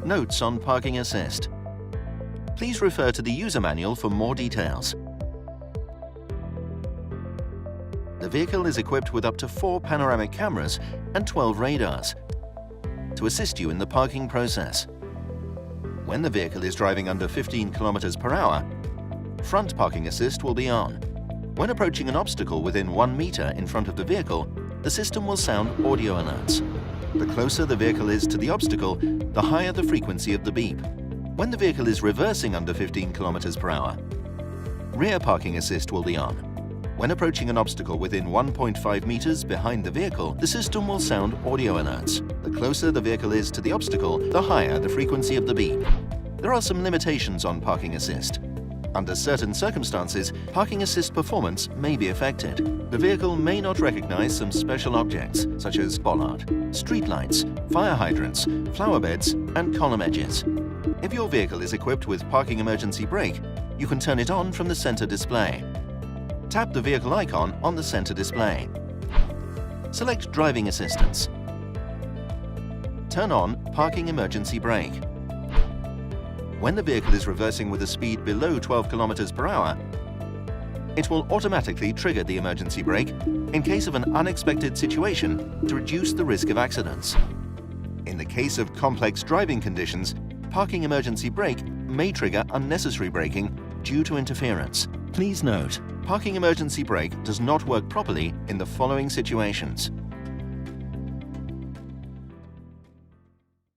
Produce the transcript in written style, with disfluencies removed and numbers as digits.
Notes on parking assist. Please refer to the user manual for more details. The vehicle is equipped with up to 4 panoramic cameras and 12 radars to assist you in the parking process. When the vehicle is driving under 15 km per hour, front parking assist will be on. When approaching an obstacle within 1 meter in front of the vehicle, the system will sound audio alerts. The closer the vehicle is to the obstacle, the higher the frequency of the beep. When the vehicle is reversing under 15 km per hour, rear parking assist will be on. When approaching an obstacle within 1.5 meters behind the vehicle, the system will sound audio alerts. The closer the vehicle is to the obstacle, the higher the frequency of the beep. There are some limitations on parking assist. Under certain circumstances, parking assist performance may be affected. The vehicle may not recognize some special objects, such as bollard, streetlights, fire hydrants, flower beds, and column edges. If your vehicle is equipped with parking emergency brake, you can turn it on from the center display. Tap the vehicle icon on the center display. Select Driving Assistance. Turn on Parking Emergency Brake. When the vehicle is reversing with a speed below 12 km per hour, it will automatically trigger the emergency brake in case of an unexpected situation to reduce the risk of accidents. In the case of complex driving conditions, parking emergency brake may trigger unnecessary braking due to interference. Please note, parking emergency brake does not work properly in the following situations.